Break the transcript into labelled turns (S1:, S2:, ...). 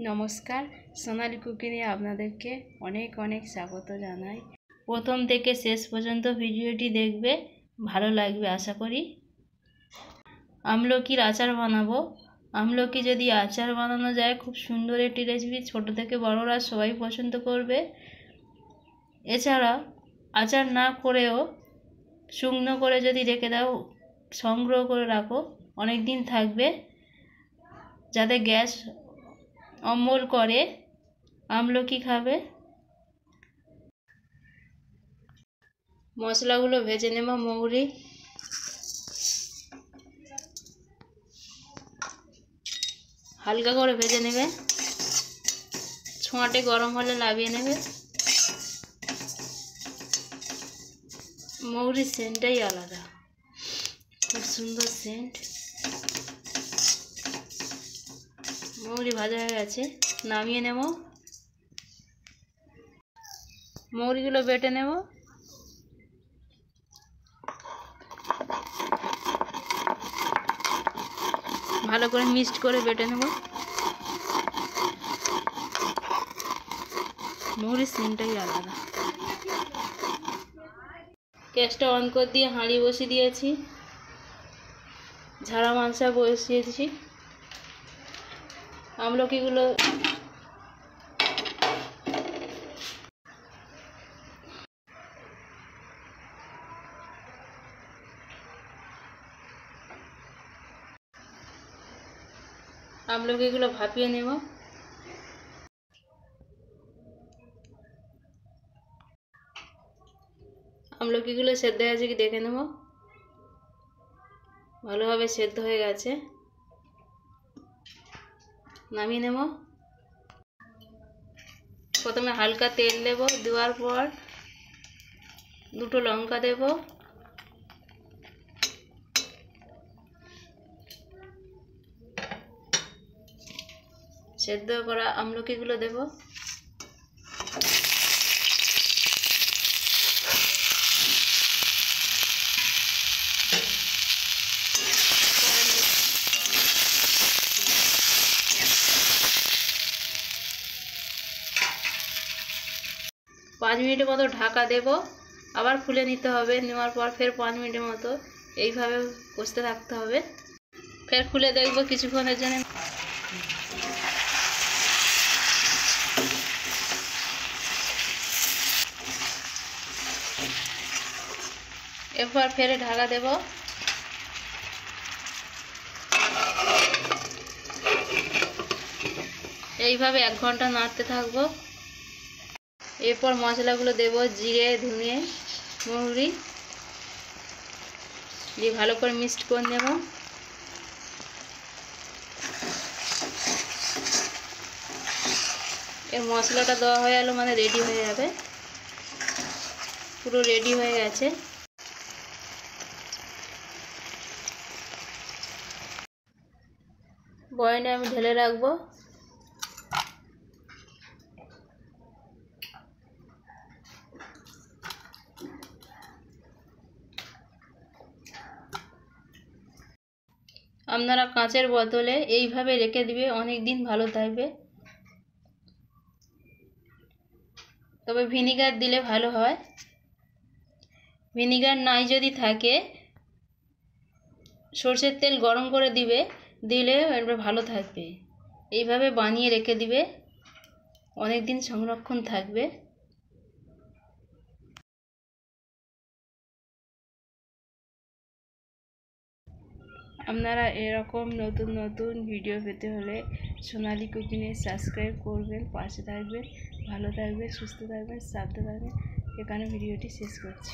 S1: নমস্কার, সোনালি কুকিংয়ে আপনাদেরকে অনেক অনেক স্বাগত জানাই। প্রথম থেকে শেষ পর্যন্ত ভিডিওটি দেখবে, ভালো লাগবে আশা করি। আমলকির আচার বানাবো। আমলকি যদি আচার বানানো যায়, খুব সুন্দর একটি রেসিপি, ছোট থেকে বড়রা সবাই পছন্দ করবে। এছাড়া আচার না করেও শুকনো করে যদি রেখে দাও, সংগ্রহ করে রাখো, অনেক দিন থাকবে। যাতে গ্যাস অম্বল করে আমলকি খাবে। মশলাগুলো ভেজে নেব। মৌরি, হালকা করে ভেজে নেবে, ছোঁয়াটে গরম হলে নামিয়ে নেবে। মৌরির সেন্টটাই আলাদা, খুব সুন্দর সেন্ট। মৌরি ভাজা হয়ে গেছে, নামিয়ে নেব। মৌরিগুলো বেটে নেব। ভালো করে মিক্সড করে বেটে নেব। মৌরির সেন্টটাই আলাদা। গ্যাসটা অন করে দিয়ে হাঁড়ি বসিয়ে দিয়েছি, ঝাড়া মাংসা বসিয়েছি। আমলকিগুলো ভাপিয়ে নেব। আমলকিগুলো সেদ্ধ হয়ে গেছে কি দেখে নেব। ভালোভাবে সেদ্ধ হয়ে গেছে, নামিয়ে নেব। প্রথমে হালকা তেল দেব, দেওয়ার পর দুটো লঙ্কা দেব, সেদ্ধ করা আমলকিগুলো দেব। পাঁচ মিনিটের মতো ঢাকা দেব, আবার খুলে নিতে হবে। নেওয়ার পর ফের 5 মিনিটের মতো এইভাবে কষতে থাকতে হবে। ফের খুলে দেখব কিছুক্ষণের জন্য। এরপর ফের ঢাকা দেব। এইভাবে 1 ঘন্টা নাড়তে থাকবো। এরপর মশলাগুলো দেব, জিরে, ধনে, মৌরি দিয়ে ভালো করে মিক্সড করে নেব। এর মশলাটা দেওয়া হয়ে গেল মানে রেডি হয়ে যাবে। পুরো রেডি হয়ে গেছে। বয়ামে আমি ঢেলে রাখবো। আপনারা কাঁচের বোতলে এইভাবে রেখে দিবে, অনেক দিন ভালো থাকবে। তবে ভিনিগার দিলে ভালো হয়। ভিনিগার নাই যদি থাকে, সরষের তেল গরম করে দিলে এবার ভালো থাকবে। এইভাবে বানিয়ে রেখে দিবে, অনেক দিন সংরক্ষণ থাকবে। আপনারা এরকম নতুন নতুন ভিডিও পেতে হলে সোনালি কুকিংয়ে সাবস্ক্রাইব করবেন, পাশে থাকবেন। ভালো থাকবেন, সুস্থ থাকবেন, সাবধানে থাকবেন। এখানে ভিডিওটি শেষ করছি।